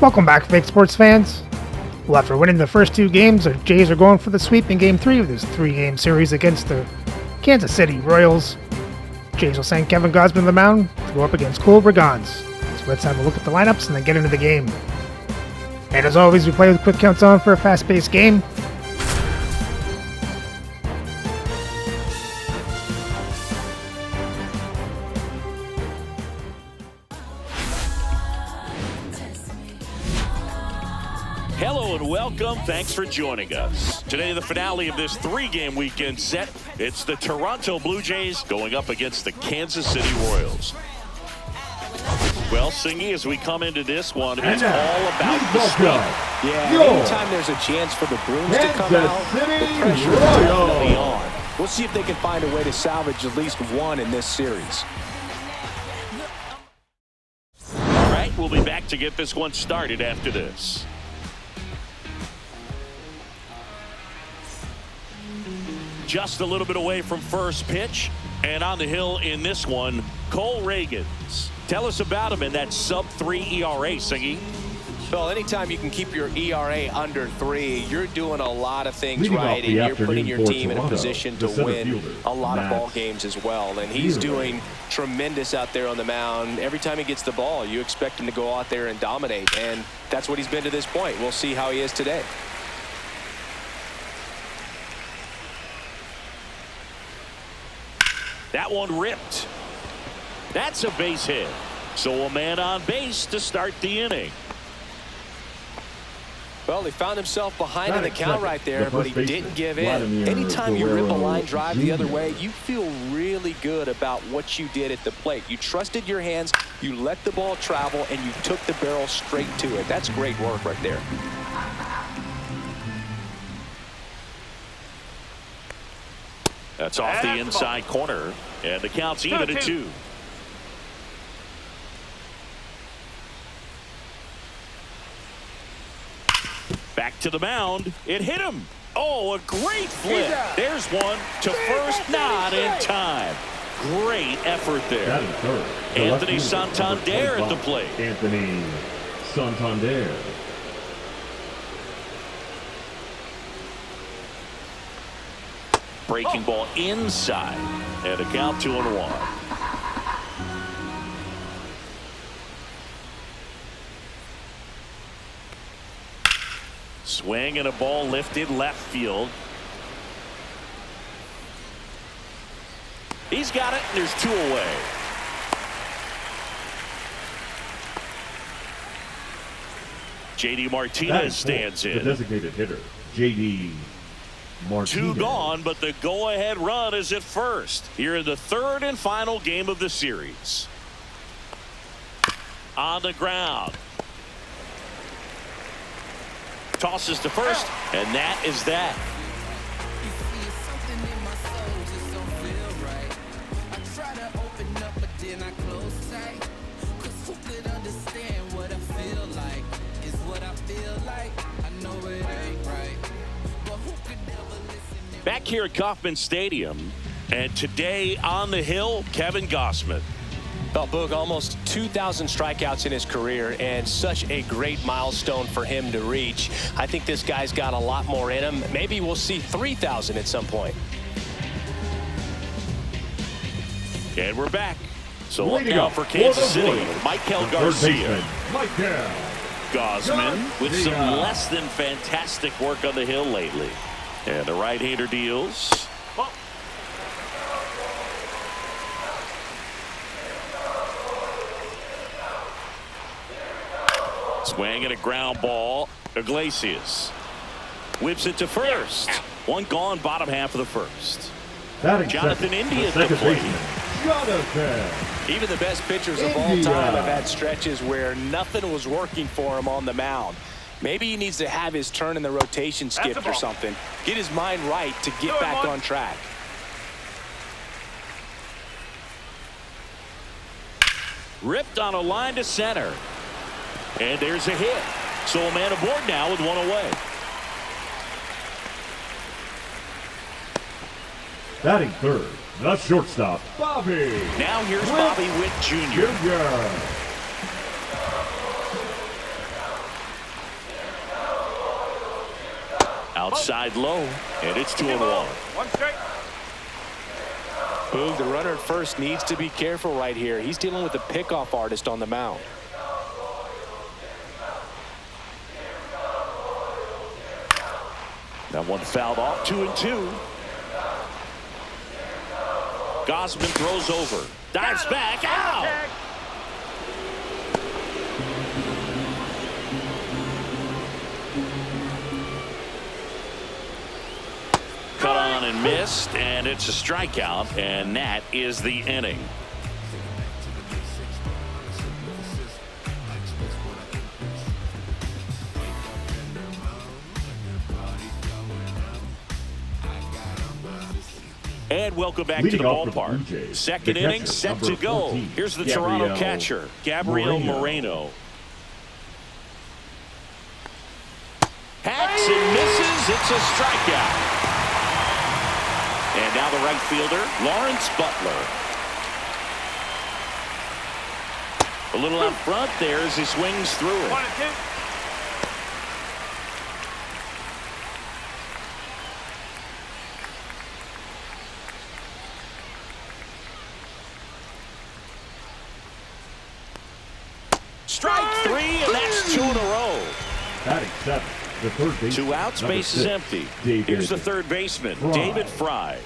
Welcome back, fake sports fans. Well, after winning the first two games, the Jays are going for the sweep in Game 3 of this three-game series against the Kansas City Royals. Jays will send Kevin Gausman to the mound to go up against Cole Bragans. So let's have a look at the lineups and then get into the game. And as always, we play with quick counts on for a fast-paced game. Hello and welcome. Thanks for joining us. Today, the finale of this three-game weekend set. It's the Toronto Blue Jays going up against the Kansas City Royals. Well, Singy, as we come into this one, it's all about the sweep. Yeah, anytime there's a chance for the Bruins to come out, the pressure is definitely on. We'll see if they can find a way to salvage at least one in this series. All right, we'll be back to get this one started after this. Just a little bit away from first pitch, and on the hill in this one, Cole Ragans. Tell us about him in that sub-3 ERA, Singy. Well, anytime you can keep your ERA under 3, you're doing a lot of things right, and you're putting your team in a position to win a lot of ball games as well. And he's doing tremendous out there on the mound. Every time he gets the ball, you expect him to go out there and dominate, and that's what he's been to this point. We'll see how he is today. That one ripped. That's a base hit. So a man on base to start the inning. Well, he found himself behind in the count right there, but he didn't give in. Anytime you rip a line drive the other way, you feel really good about what you did at the plate. You trusted your hands, you let the ball travel, and you took the barrel straight to it. That's great work right there. That's off the inside corner, and the count's even at 2. Back to the mound. It hit him. Oh, a great flip. There's one to first, not in time. Great effort there. Anthony Santander at the plate. Anthony Santander. Breaking ball inside, and a count 2-1. Swing and a ball lifted left field. He's got it, and there's 2 away. J.D. Martinez stands in. The designated hitter, J.D. Martinez. 2 gone, but the go-ahead run is at first. Here in the third and final game of the series. On the ground. Tosses to first, and that is that. Back here at Kauffman Stadium, and today on the hill, Kevin Gausman. Well, Boog, almost 2,000 strikeouts in his career, and such a great milestone for him to reach. I think this guy's got a lot more in him. Maybe we'll see 3,000 at some point. And we're back. So look out for Kansas City, Michael Garcia. Gausman with some less than fantastic work on the hill lately. And the right-hander deals. Swing and a ground ball. Iglesias whips it to first. One gone, bottom half of the first. Jonathan India at the plate. Even the best pitchers of all time have had stretches where nothing was working for him on the mound. Maybe he needs to have his turn in the rotation skipped or something. Get his mind right to get back on track. Ripped on a line to center. And there's a hit. So a man aboard now with 1 away. Batting third, the shortstop, Bobby. Now here's Bobby Witt Jr. Outside low, and it's 2-1. One strike. Boog, the runner at first needs to be careful right here. He's dealing with a pickoff artist on the mound. That one fouled off. 2-2. Gausman throws over. Dives back. Out. Cut on and missed, and it's a strikeout, and that is the inning. And welcome back to the ballpark. Second inning set to go. Here's the Toronto catcher, Gabriel Moreno. Hacks and misses. It's a strikeout. And now the right fielder, Lawrence Butler. A little up front there as he swings through it. 1-2. Strike three, and that's 2 in a row. Batting 7. The third baseman, 2 outs, base is empty. Here's the third baseman, David Fry.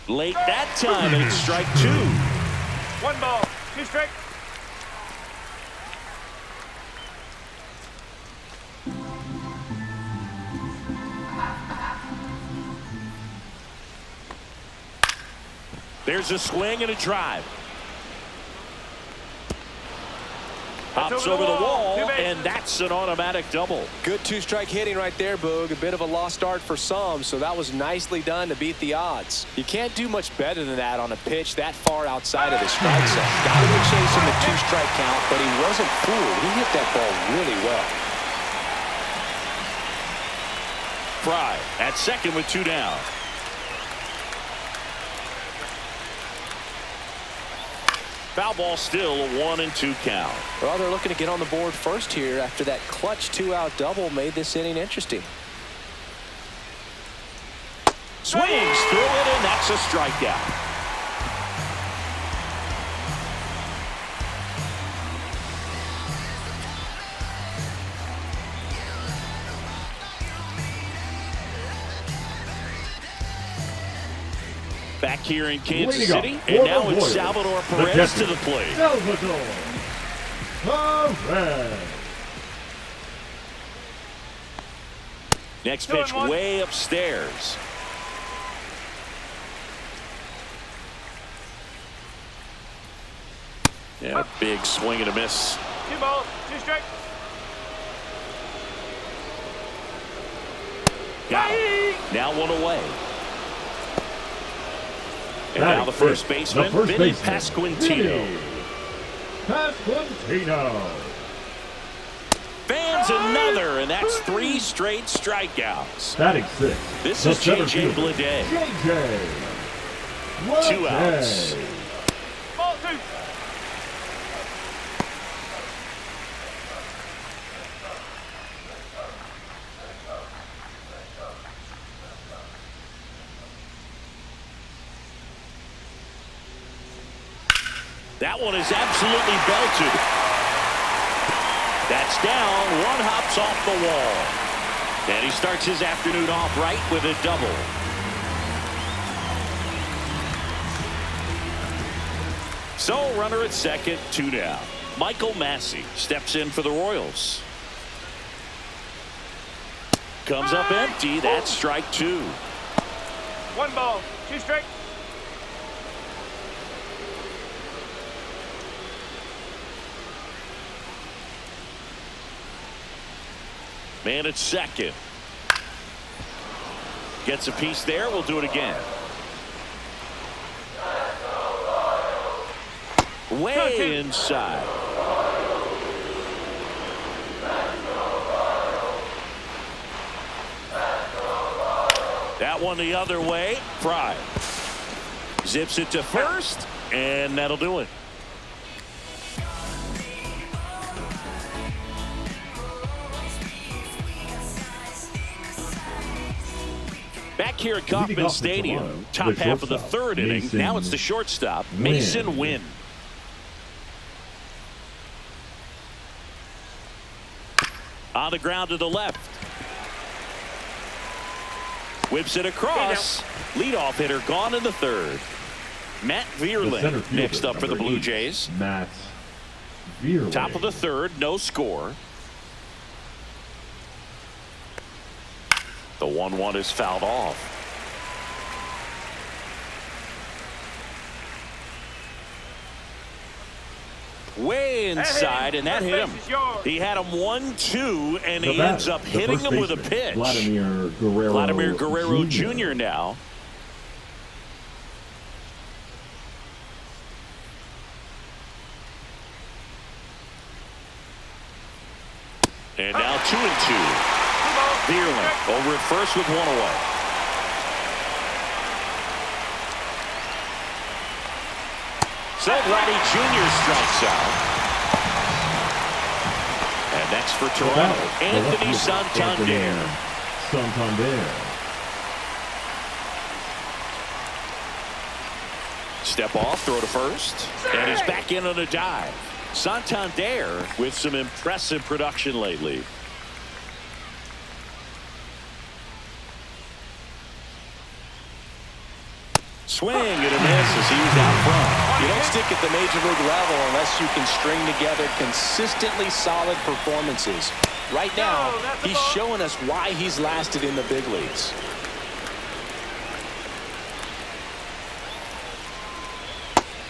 Late that time, and it's strike 2. 1 ball, 2 strikes. There's a swing and a drive. Hops over the wall, and that's an automatic double. Good 2-strike hitting right there, Boog. A bit of a lost start for some, so that was nicely done to beat the odds. You can't do much better than that on a pitch that far outside of the strike zone. Got to be chasing the 2-strike count, but he wasn't fooled. He hit that ball really well. Fry at second with 2 down. Foul ball, still a 1-2 count. Well, they're looking to get on the board first here after that clutch 2-out double made this inning interesting. Swings through it, and that's a strikeout. Back here in Kansas City, and now it's Salvador Perez to the plate. Salvador Perez. Next pitch way upstairs. Yeah, big swing and a miss. 2 balls, 2 strikes. Got him. Now 1 away. And now the first baseman, Vinny Pasquantino. Fans another, and that's 3 straight strikeouts. Batting 6. This is J.J. Bleday. 2 outs. Ball 2. That one is absolutely belted. That's down. 1 hops off the wall. And he starts his afternoon off right with a double. So, runner at second, 2 down. Michael Massey steps in for the Royals. Comes up empty. That's strike 2. 1 ball, 2 strikes. Man at second. Gets a piece there. We'll do it again. Way inside. That one the other way. Fry zips it to first, and that'll do it. Back here at Kauffman Stadium, top half of the third inning. Now it's the shortstop, Mason Wynn. On the ground to the left. Whips it across. Leadoff hitter gone in the third. Matt Vierling next up for the Blue Jays. Matt Vierling. Top of the third, no score. The 1-1 is fouled off. Way inside, and that hit him. He had him 1-2, and he ends up hitting him with a pitch. Vladimir Guerrero Jr. now. And now 2-2. Vierling over at first with one away. Vladdy Jr. strikes out. And next for Toronto, Anthony Santander. Step off, throw to first, and he's back in on a dive. Santander with some impressive production lately. Swing and a miss as he was out front. You don't stick at the major league level unless you can string together consistently solid performances. Right now, he's showing us why he's lasted in the big leagues.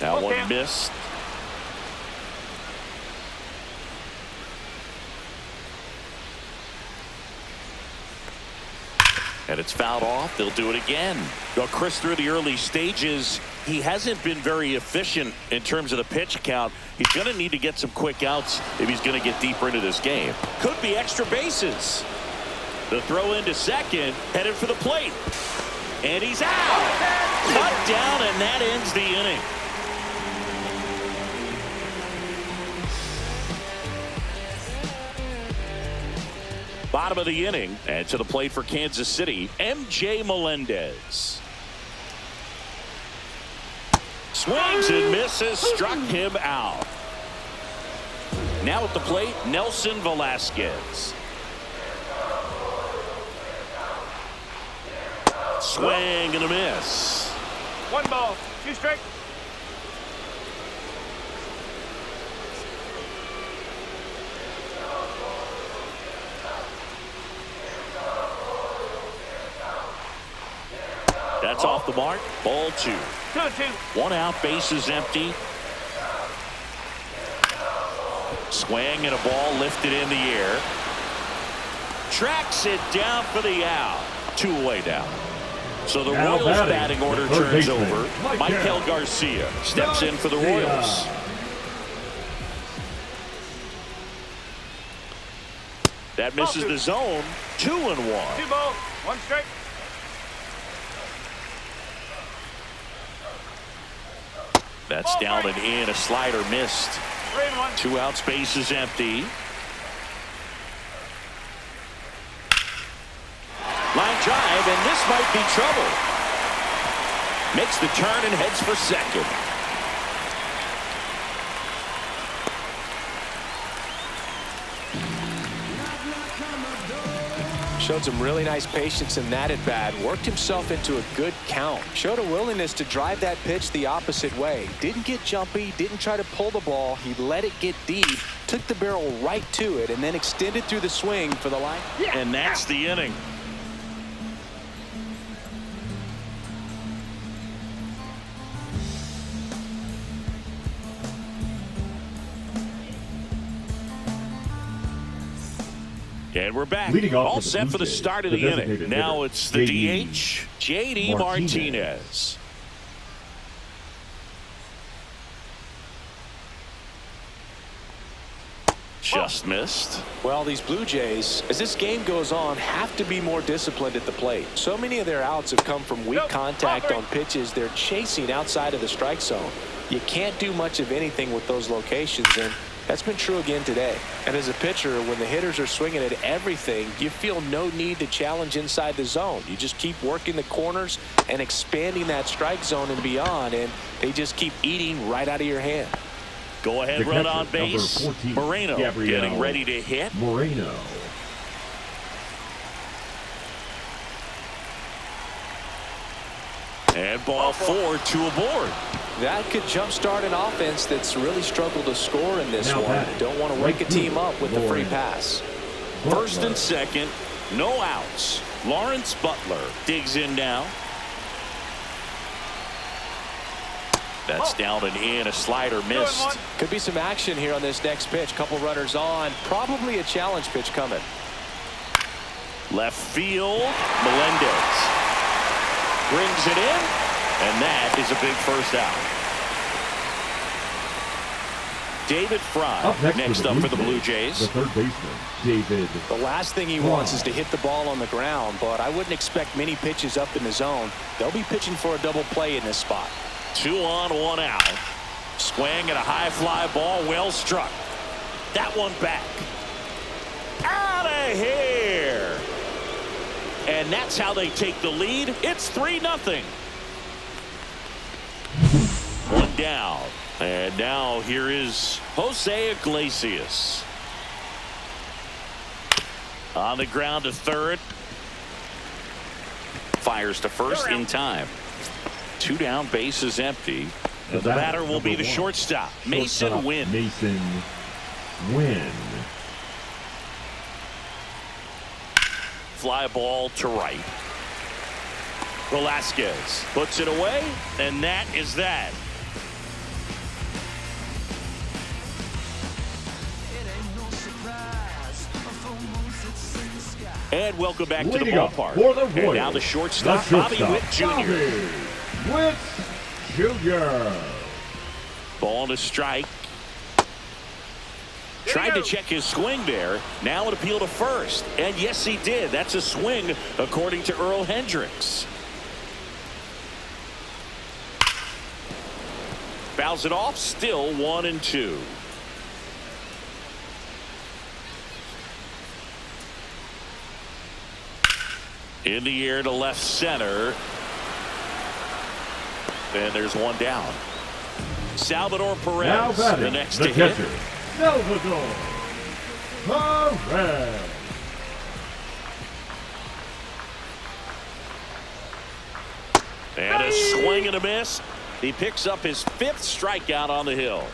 That one missed. And it's fouled off. They'll do it again. Well, Chris, through the early stages, he hasn't been very efficient in terms of the pitch count. He's going to need to get some quick outs if he's going to get deeper into this game. Could be extra bases. The throw into second, headed for the plate. And he's out. Cut down, and that ends the inning. Bottom of the inning, and to the plate for Kansas City, MJ Melendez. Swings and misses, struck him out. Now at the plate, Nelson Velasquez. Swing and a miss. 1 ball, 2 strikes. That's off the mark. Ball 2. 2-2. 1 out, bases empty. Swing and a ball lifted in the air. Tracks it down for the out. 2 away now. So the Royals batting order turns over. Michael Garcia steps in for the Royals. That misses the zone. 2-1. 2 balls, 1 strike. That's down and in. A slider missed. 3-1. 2 outs, bases empty. Line drive, and this might be trouble. Makes the turn and heads for second. Showed some really nice patience in that at bat. Worked himself into a good count. Showed a willingness to drive that pitch the opposite way. Didn't get jumpy. Didn't try to pull the ball. He let it get deep. Took the barrel right to it and then extended through the swing for the line. And that's the inning. And we're back. All set for the start of the inning. Now it's the DH, J.D. Martinez. Just missed. Well, these Blue Jays, as this game goes on, have to be more disciplined at the plate. So many of their outs have come from weak contact on pitches they're chasing outside of the strike zone. You can't do much of anything with those locations, and That's been true again today. And as a pitcher, when the hitters are swinging at everything, you feel no need to challenge inside the zone. You just keep working the corners and expanding that strike zone and beyond, and they just keep eating right out of your hand. Go ahead, run on base. 14, Moreno getting ready to hit. Moreno. And ball 4, 2 aboard. That could jumpstart an offense that's really struggled to score in this Now one. batting, Don't want to right wake a team up with the free Lawrence pass. First and second, no outs. Lawrence Butler digs in now. That's down and in. A slider missed. Could be some action here on this next pitch. Couple runners on. Probably a challenge pitch coming. Left field. Melendez brings it in, and that is a big first out. David Fry next up for the Blue Jays. The third baseman, David. The last thing he wants is to hit the ball on the ground, but I wouldn't expect many pitches up in the zone. They'll be pitching for a double play in this spot. 2 on, 1 out. Swing at a high fly ball, well struck. That one back. Out of here. And that's how they take the lead. It's 3-0. One down. And now here is Jose Iglesias. On the ground to third. Fires to first in time. 2 down, bases empty. The batter will be the shortstop, Mason Wynn. Mason Wynn. Fly ball to right. Velasquez puts it away, and that is that. And welcome back to the ballpark. For the Royals, and now the shortstop, Bobby Witt Jr. Bobby Witt Jr. Ball to strike. Tried to check his swing there. Now an appeal to first. And yes, he did. That's a swing, according to Earl Hendricks. Fouls it off. Still 1-2. In the air to left center. And there's one down. Salvador Perez, the next to hit. Salvador Perez. And a swing and a miss. He picks up his 5th strikeout on the hill.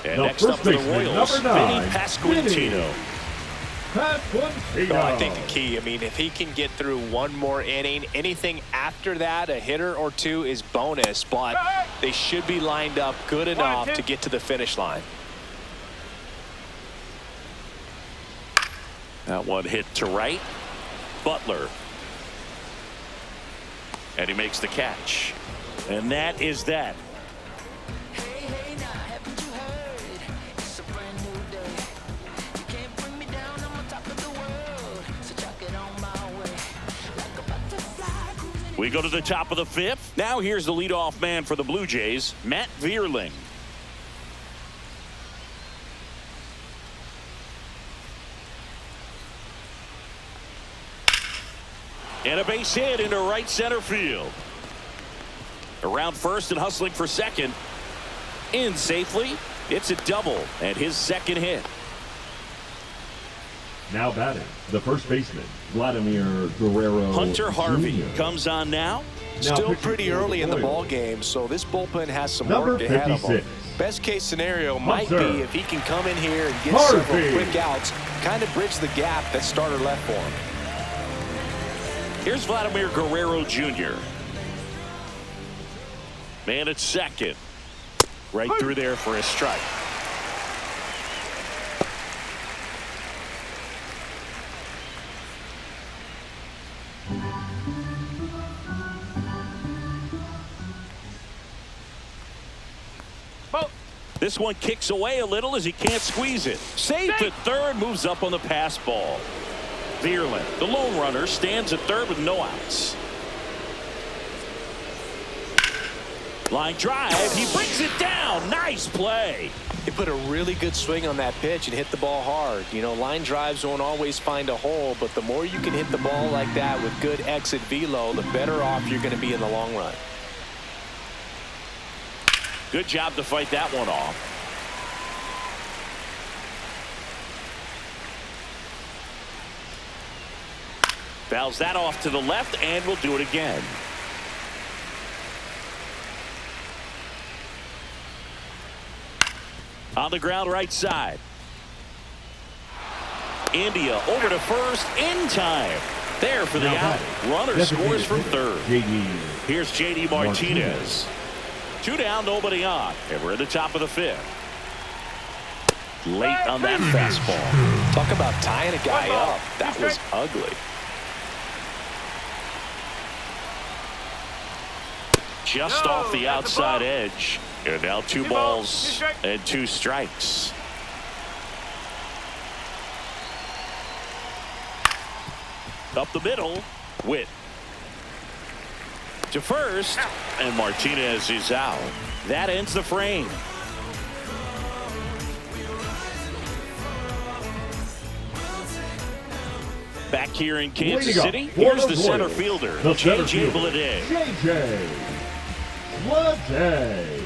And next up for the Royals, Vinny Pasquantino. I think the key, if he can get through one more inning, anything after that, a hitter or two is bonus, but they should be lined up good enough to get to the finish line. That one hit to right. Butler. And he makes the catch. And that is that. We go to the top of the 5th. Now here's the leadoff man for the Blue Jays, Matt Vierling. And a base hit into right center field. Around first and hustling for second. In safely. It's a double and his 2nd hit. Now batting, the first baseman, Vladimir Guerrero. Hunter Harvey Jr. comes on now. Still pretty early in the ball game, so this bullpen has some work ahead of him. Best case scenario might be if he can come in here and get several quick outs, kind of bridge the gap that starter left for him. Here's Vladimir Guerrero Jr. Man at second. Right through there for a strike. This one kicks away a little as he can't squeeze it. Safe at third, moves up on the pass ball. Vierling, the lone runner, stands at third with no outs. Line drive, he brings it down. Nice play. He put a really good swing on that pitch and hit the ball hard. You know, line drives won't always find a hole, but the more you can hit the ball like that with good exit velo, the better off you're going to be in the long run. Good job to fight that one off. Fouls that off to the left, and we'll do it again. On the ground right side. India over to first in time. There for the out. Runner scores from third. Here's J.D. Martinez. 2 down, nobody on. And we're in the top of the 5th. Late on that fastball. Talk about tying a guy up. That was ugly. Just off the outside edge. And now 2 balls and 2 strikes. Up the middle. Witt. To first. And Martinez is out. That ends the frame. Back here in Kansas City, here's the center fielder, J.J. Bleday. J.J. Bleday.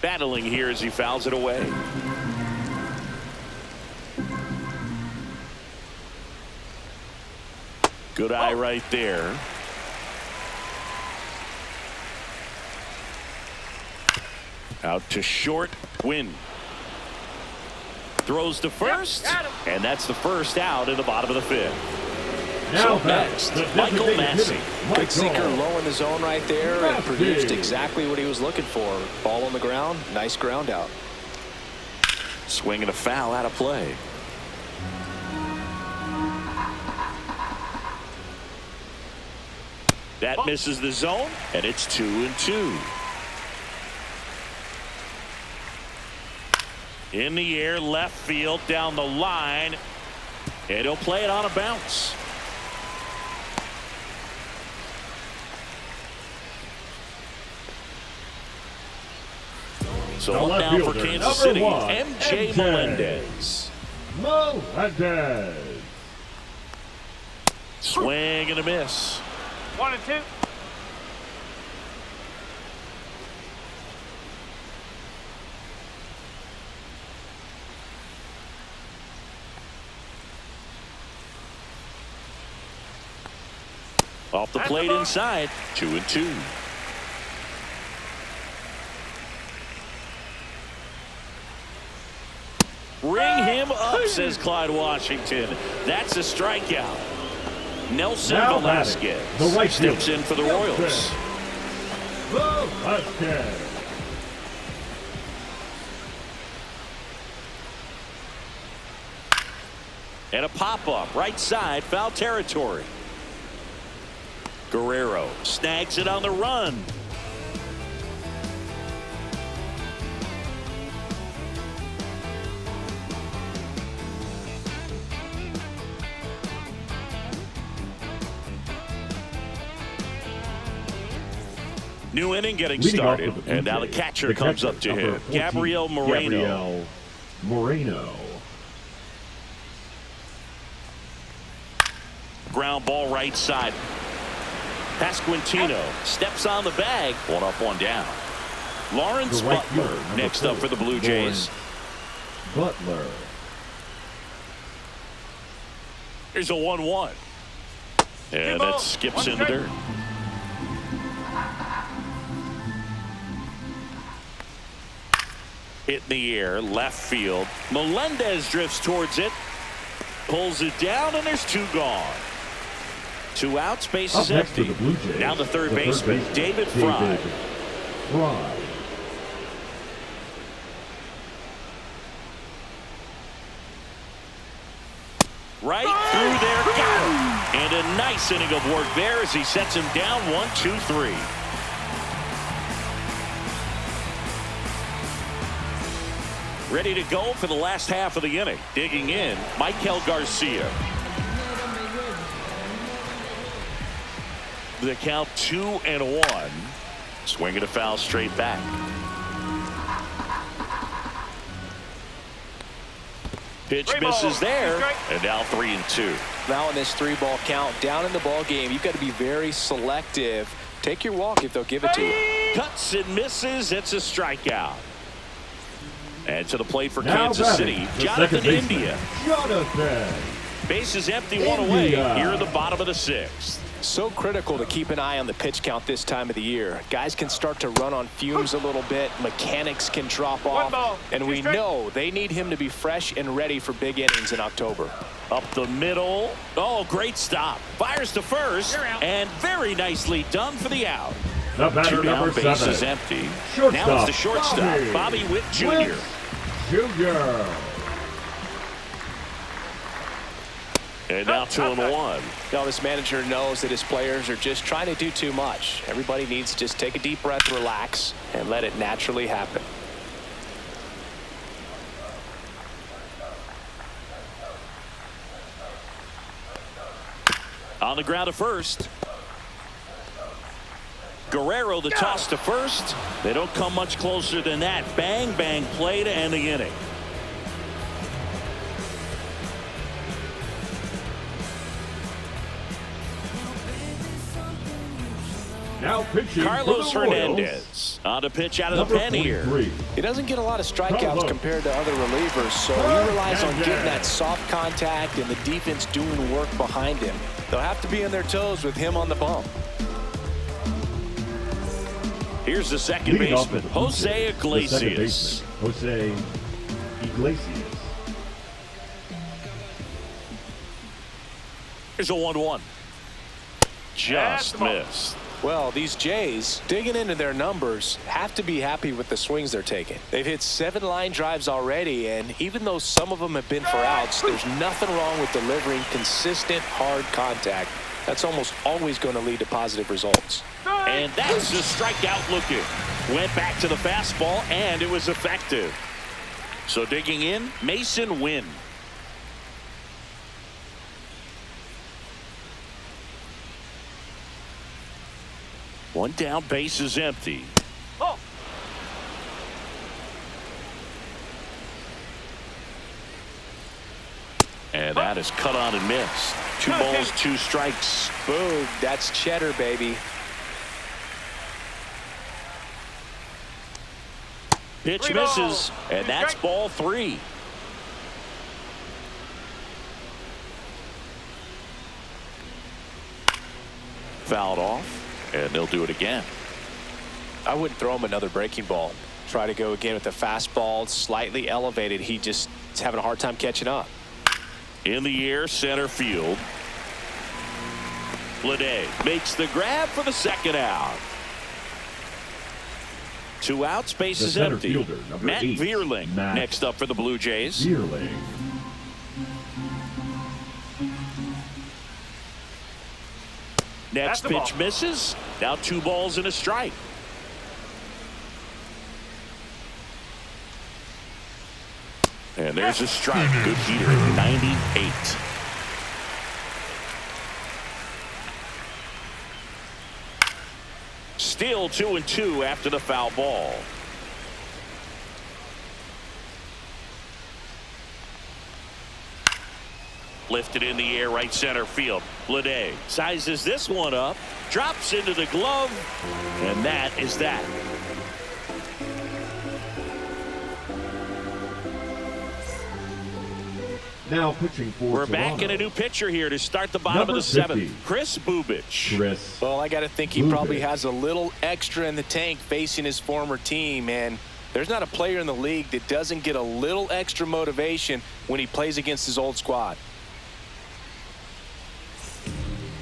Battling here as he fouls it away. Good eye right there. Out to short. Win. Throws to first. And that's the first out in the bottom of the 5th. Now So next, Michael Massey. Good sinker low in the zone right there and produced exactly what he was looking for. Ball on the ground. Nice ground out. Swing and a foul out of play. That misses the zone, and it's 2-2. In the air, left field, down the line, and he'll play it on a bounce. So up now for Kansas City, MJ Melendez. Swing and a miss. 1-2. Off the plate inside, 2-2. Ring him up, says Clyde Washington. That's a strikeout. Nelson Velasquez steps in for the Royals. And a pop-up, right side, foul territory. Guerrero snags it on the run. New inning getting started, and now the catcher comes up to him. Gabriel Moreno. Ground ball right side. Pasquantino steps on the bag. 1 up, 1 down. Lawrence Butler next up for the Blue Jays. Butler. Here's a 1-1. And that skips in the dirt. Hit in the air, left field. Melendez drifts towards it. Pulls it down, and there's 2 gone. 2 outs, base is empty. Now the third baseman, David Fry. Right through there, got him. And a nice inning of work there as he sets him down 1-2-3. Ready to go for the last half of the inning. Digging in, Michael Garcia. The count 2-1. Swinging a foul straight back. Pitch misses there, and now 3-2. Now in this 3-ball count, down in the ball game, you've got to be very selective. Take your walk if they'll give it to you. Cuts and misses. It's a strikeout. And to the plate for Now Kansas City, Jonathan India. Jonathan. Base is empty, one away here in the bottom of the 6th. So critical to keep an eye on the pitch count this time of the year. Guys can start to run on fumes a little bit. Mechanics can drop off. And we know they need him to be fresh and ready for big innings in October. Up the middle. Oh, great stop. Fires to first. And very nicely done for the out. The batter, 2 down, number base 7. is empty. Shortstop, Now it's the shortstop, Bobby Witt Jr. Witt Jr. And now 2-1. Now this manager knows that his players are just trying to do too much. Everybody needs to just take a deep breath, relax, and let it naturally happen. On the ground to first. Guerrero the toss to first. They don't come much closer than that. Bang, bang play to end the inning. Now pitching Carlos for the Royals, Hernandez on to pitch out of the number pen here. 43. He doesn't get a lot of strikeouts Carlos. compared to other relievers, so he relies on getting that soft contact and the defense doing work behind him. They'll have to be on their toes with him on the bump. Here's the second Leading off baseman, with the Jose the second Iglesias. baseman, Jose Iglesias. Here's a 1-1. Just missed. Well, these Jays, digging into their numbers, have to be happy with the swings they're taking. They've hit 7 line drives already, and even though some of them have been for outs, there's nothing wrong with delivering consistent, hard contact. That's almost always going to lead to positive results. And that's the strikeout looking. Went back to the fastball, and it was effective. So digging in, Mason Wynn. One down, base is empty. Oh. And that is cut on and missed. 2 balls, 2 strikes. Boom, that's cheddar, baby. Pitch 3 misses, balls, and 2 that's strikes. ball 3. Fouled off, and they'll do it again. I wouldn't throw him another breaking ball. Try to go again with the fastball, slightly elevated. He just is having a hard time catching up. In the air, center field. Lede makes the grab for the second out. 2 outs, base The is center empty. fielder, number Matt 8, Vierling Matt next up for the Blue Jays. Vierling. Next That's the pitch ball. misses. Now 2 balls and a strike. And there's a strike. Good heater at 98. Still 2-2 after the foul ball. Lifted in the air, right center field. Lede sizes this one up, drops into the glove, and that is that. Now pitching for We're Toronto. back in a new pitcher here to start the bottom Number of the 7th. 50. Chris Bubich. Chris. Well, I got to think he Bubich. probably has a little extra in the tank facing his former team, and there's not a player in the league that doesn't get a little extra motivation when he plays against his old squad.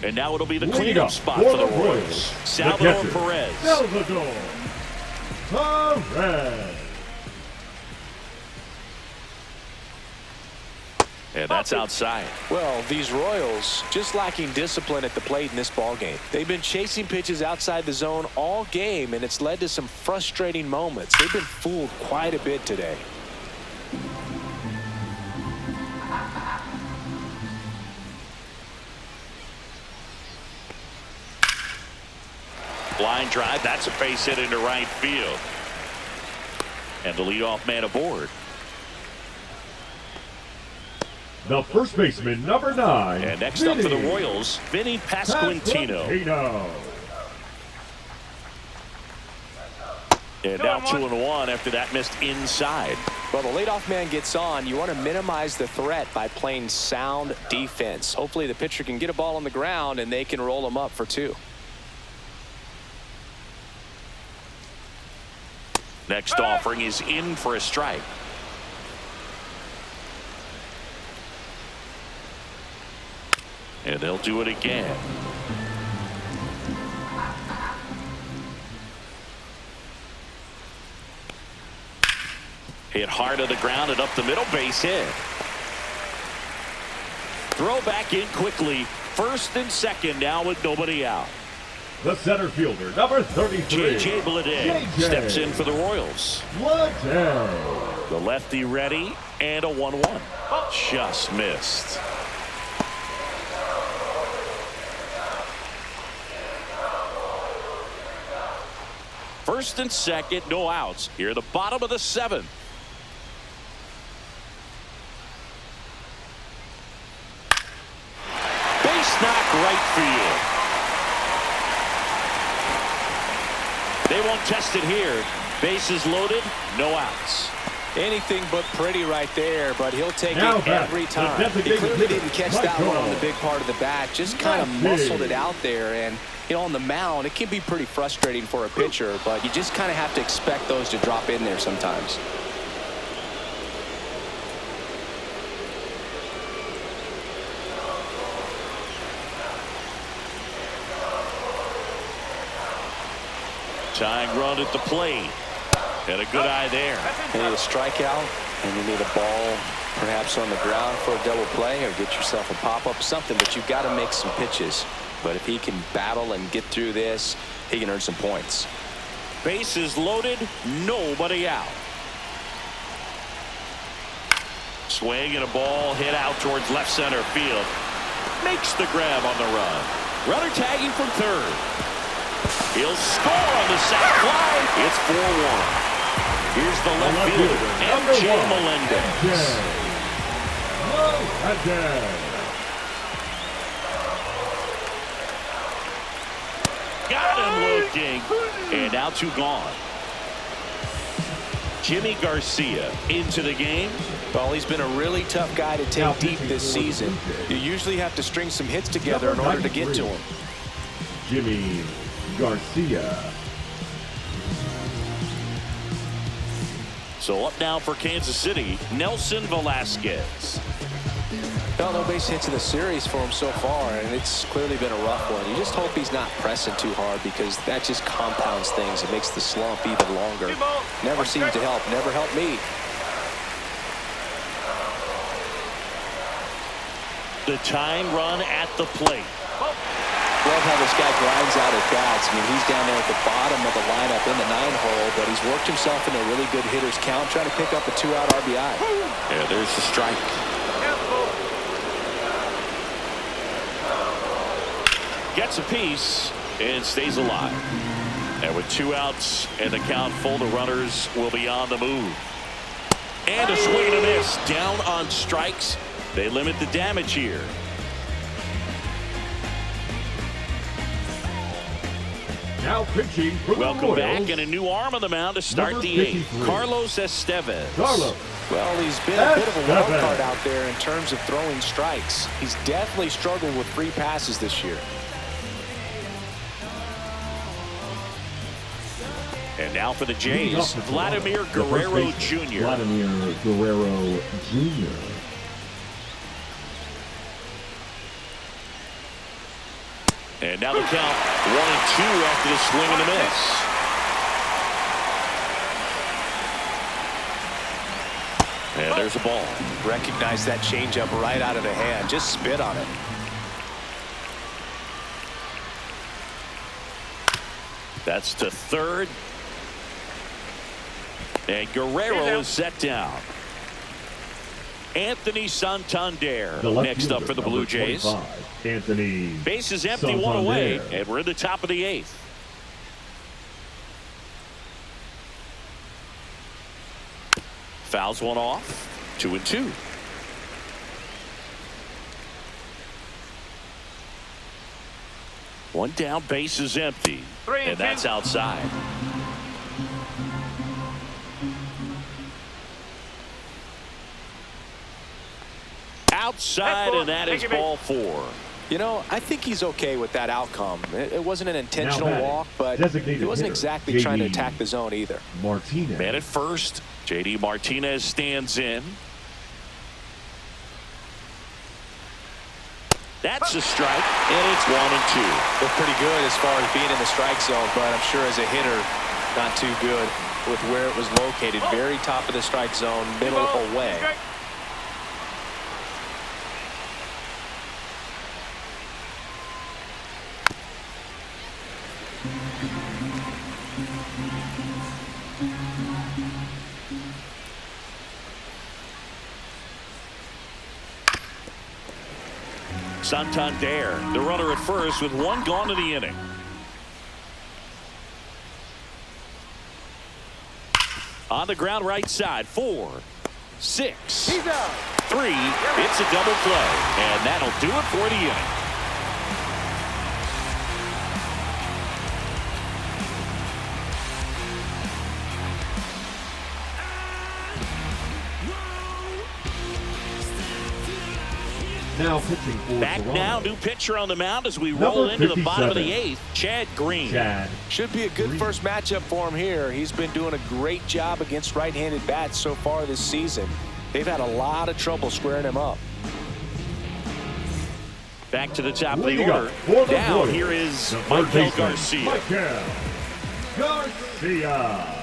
And now it'll be the Leading cleanup up spot for for the the Royals. Royals, Salvador the catcher, Perez. Salvador Perez. And that's outside. Well, these Royals just lacking discipline at the plate in this ballgame. They've been chasing pitches outside the zone all game, and it's led to some frustrating moments. They've been fooled quite a bit today. Line drive. That's a base hit into right field. And the leadoff man aboard. The first baseman, number 9. And next up for the Royals, Vinny Pasquantino. And now 2-1 after that missed inside. Well, the leadoff man gets on. You want to minimize the threat by playing sound defense. Hopefully the pitcher can get a ball on the ground and they can roll him up for 2. Next offering is in for a strike. And they'll do it again. Hit hard to the ground and up the middle, base hit. Throw back in quickly. First and second now with nobody out. The center fielder, number 33. J.J. Bleday steps in for the Royals. Bleday. The lefty ready and a 1-1. Just missed. First and second, no outs. Here, the bottom of the 7th. Base knock right field. They won't test it here. Bases loaded, no outs. Anything but pretty right there, but he'll take it every time. He clearly didn't catch that one on the big part of the bat. Just kind of muscled it out there. And, you know, on the mound, it can be pretty frustrating for a pitcher, but you just kind of have to expect those to drop in there sometimes. Tying run at the plate. And a good eye there. You need a strikeout, and you need a ball perhaps on the ground for a double play, or get yourself a pop-up, something, but you've got to make some pitches. But if he can battle and get through this, he can earn some points. Bases loaded, nobody out. Swing and a ball hit out towards left center field. Makes the grab on the run. Runner tagging from third. He'll score on the sac fly. It's 4-1. Here's the left fielder, M.J. Melendez. Got him looking. And now 2 gone. Jimmy Garcia into the game. Well, he's been a really tough guy to take deep this season. You usually have to string some hits together in order to get to him. Jimmy Garcia. So up now for Kansas City, Nelson Velasquez. Well, no base hits in the series for him so far, and it's clearly been a rough one. You just hope he's not pressing too hard, because that just compounds things. It makes the slump even longer. Never seems to help. Never helped me. The tying run at the plate. Love how this guy grinds out at bats. I mean, he's down there at the bottom of the lineup in the 9-hole, but he's worked himself in a really good hitter's count, trying to pick up a 2-out RBI. Yeah, there's the strike. Gets a piece and stays alive. And with 2 outs and the count full, the runners will be on the move. And a swing and a miss. Down on strikes. They limit the damage here. Now pitching for Welcome the back, Royals. and a new arm on the mound to start Number the 8th. 53. Carlos Estevez. Well, he's been a bit of a wild card out there in terms of throwing strikes. He's definitely struggled with free passes this year. And now for the Jays, Vladimir Guerrero Jr. Vladimir Guerrero Jr. And now the count 1-2 after the swing and the miss. And there's a ball. Recognize that changeup right out of the hand. Just spit on it. That's to third. And Guerrero is set down. Anthony Santander next up for the Blue Jays. Anthony. Base is empty, 1 away, and we're in the top of the 8th. Fouls one off. 2-2. One down, base is empty. 3-2. And that's outside. Outside, and that is ball 4. You know, I think he's okay with that outcome. It wasn't an intentional walk, but he wasn't exactly trying to attack the zone either. Martinez. Man at first. J.D. Martinez stands in. That's a strike, and it's 1-2. They're pretty good as far as being in the strike zone, but I'm sure as a hitter, not too good with where it was located. Very top of the strike zone, middle away. Santander, the runner at first with one gone in the inning. On the ground right side, 4, 6, 3. It's a double play, and that'll do it for the inning. Now pitching for Back Toronto. now, new pitcher on the mound as we roll into the bottom of the 8th. Chad Green. Should be a good first matchup for him here. He's been doing a great job against right-handed bats so far this season. They've had a lot of trouble squaring him up. Back to the top of the order. Down here is Michael Garcia. Garcia.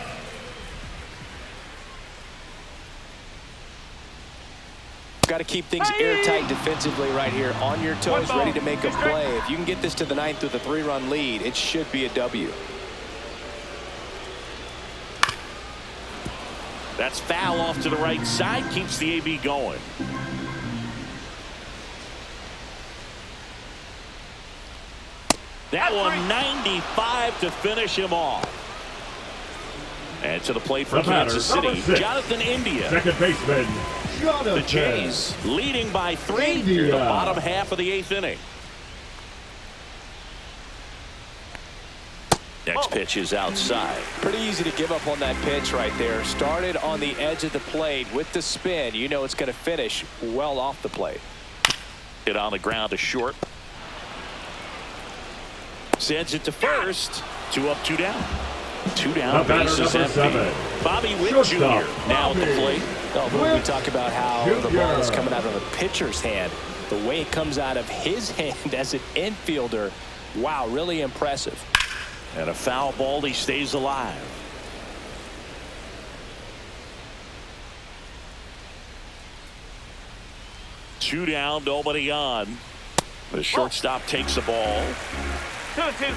Got to keep things airtight defensively right here. On your toes, ready to make a play. If you can get this to the 9th with a 3-run lead, it should be a W. That's foul off to the right side. Keeps the AB going. That one 95 to finish him off. And to the plate for Kansas City, Jonathan India. Second baseman, Jonathan. The Jays leading by 3 here in the bottom half of the 8th inning. Next pitch is outside. Pretty easy to give up on that pitch right there. Started on the edge of the plate with the spin. You know it's going to finish well off the plate. Hit on the ground to short. Sends it to first. 2 up, 2 down. 2 down, base is empty. Bobby Witt Jr. now at the plate. Oh, we talk about how the ball is coming out of the pitcher's hand. The way it comes out of his hand as an infielder, wow, really impressive. And a foul ball, he stays alive. Two down, nobody on. The shortstop takes the ball. 2-2.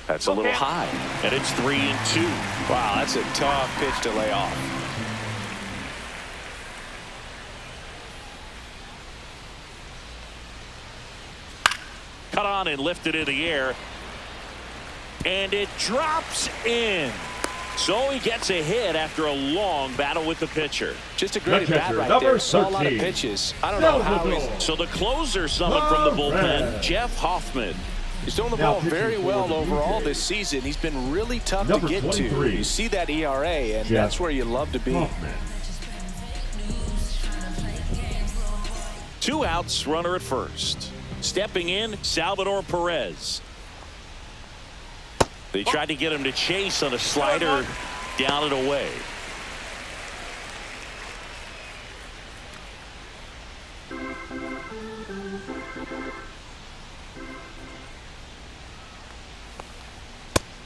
That's a little high, and it's 3-2. Wow, that's a tough pitch to lay off. Cut on and lifted in the air, and it drops in. So he gets a hit after a long battle with the pitcher. Just a great bat right there. Saw a lot of pitches. I don't know how he's... So the closer summoned from the bullpen, Jeff Hoffman. He's doing the ball very well overall this season. He's been really tough to get to. You see that ERA, and that's where you love to be. 2 outs, runner at first. Stepping in, Salvador Perez. They tried to get him to chase on a slider, down and away.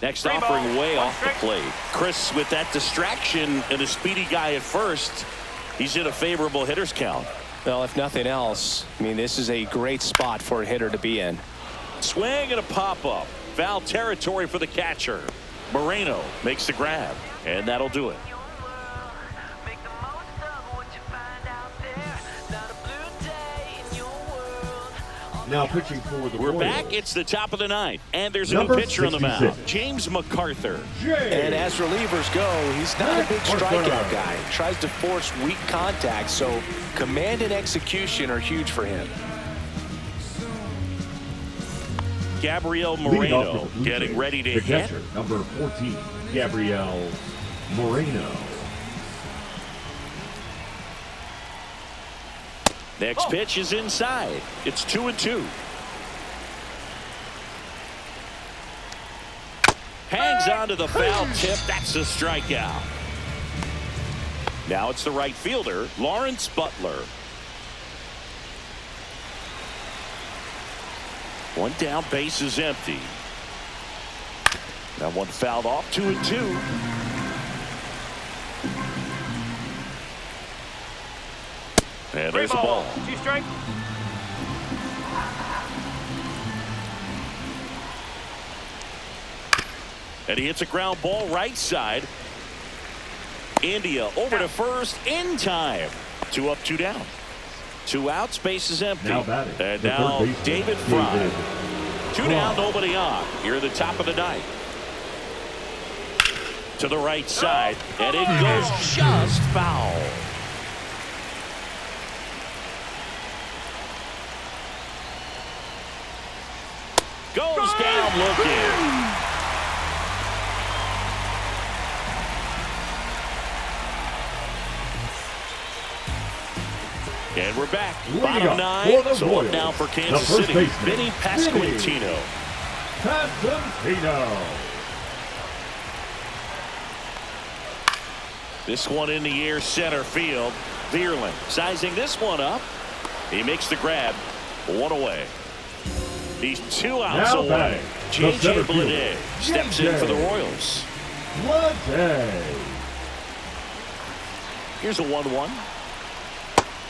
Next offering way off the plate. Chris, with that distraction and a speedy guy at first, he's in a favorable hitter's count. Well, if nothing else, I mean, this is a great spot for a hitter to be in. Swing and a pop-up. Foul territory for the catcher. Moreno makes the grab, and that'll do it. Now pitching for the We're Royals. back. It's the top of the ninth, and there's a Number new pitcher on the mound, 66. James McArthur. And as relievers go, he's not a big strikeout guy. He tries to force weak contact, so command and execution are huge for him. Gabriel Leading off Moreno with the Blue getting Jays, ready to the hit. catcher, number 14, Gabriel Moreno. Next pitch is inside. It's 2-2. Hangs on to the foul tip. That's a strikeout. Now it's the right fielder, Lawrence Butler. One down, base is empty. That one fouled off, 2-2. And there's the ball. 2 strike. And he hits a ground ball right side. India over to first in time. 2 up, 2 down. 2 outs, base is empty. Now batting, And the now third baseman, David Fry. David 2 down, nobody on. Here at the top of the ninth. To the right side, and it goes just foul. Goes down looking. And we're back. Bottom 9. So up now for Kansas City. Vinny Pasquantino. This one in the air, center field. Vierling sizing this one up. He makes the grab. 1 away. He's 2 outs Now away. batting, J.J. Bleday steps in for the Royals. Here's a 1-1.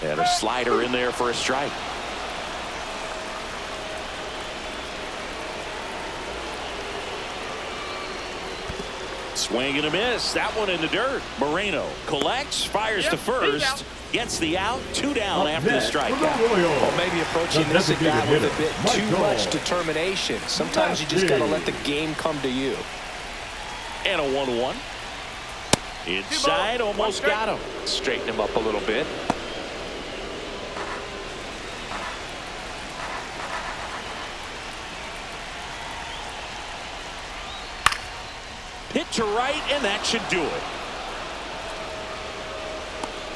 And a slider in there for a strike. Swing and a miss. That one in the dirt. Moreno collects, fires to first, gets the out. 2 down after the strikeout. Well, maybe approaching this at bat with a bit too much determination. Sometimes you just got to let the game come to you. And a 1-1. Inside, almost got him. Straighten him up a little bit. Hit to right, and that should do it.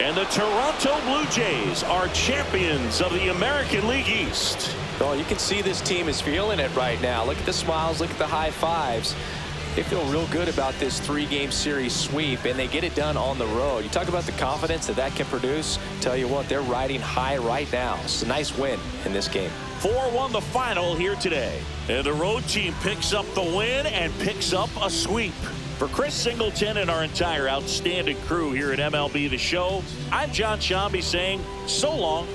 And the Toronto Blue Jays are champions of the American League East. Oh, you can see this team is feeling it right now. Look at the smiles, look at the high fives. They feel real good about this 3-game series sweep, and they get it done on the road. You talk about the confidence that that can produce. Tell you what, they're riding high right now. It's a nice win in this game. 4-1 the final here today. And the road team picks up the win and picks up a sweep. For Chris Singleton and our entire outstanding crew here at MLB The Show, I'm John Shambi saying so long.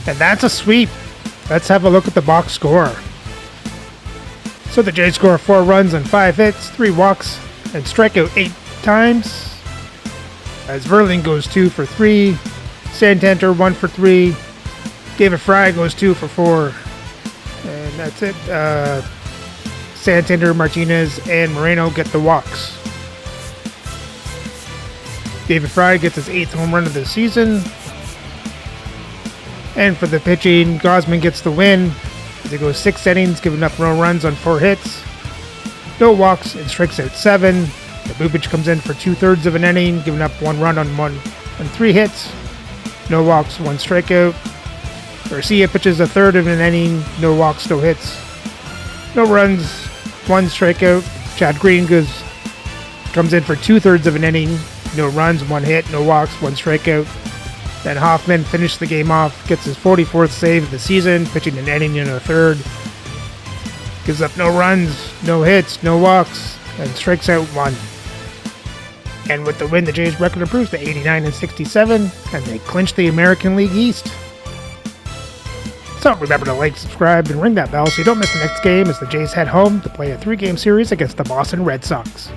And that's a sweep. Let's have a look at the box score. So the Jays score 4 runs and 5 hits, 3 walks, and strike out 8 times. As Verlander goes 2 for 3, Santander 1 for 3, David Fry goes 2 for 4, and that's it. Santander, Martinez, and Moreno get the walks. David Fry gets his 8th home run of the season. And for the pitching, Gausman gets the win. As he goes 6 innings, giving up no runs on 4 hits, no walks, and strikes out 7. Bubic comes in for 2/3 of an inning, giving up 1 run on 3 hits, no walks, 1 strikeout. Garcia pitches 1/3 of an inning, no walks, no hits, no runs, 1 strikeout. Chad Green comes in for 2/3 of an inning, no runs, 1 hit, no walks, 1 strikeout. Then Hoffman finished the game off, gets his 44th save of the season, pitching an inning and a third. Gives up no runs, no hits, no walks, and strikes out 1. And with the win, the Jays' record improves to 89-67, and they clinch the American League East. So remember to like, subscribe, and ring that bell so you don't miss the next game as the Jays head home to play a 3-game series against the Boston Red Sox.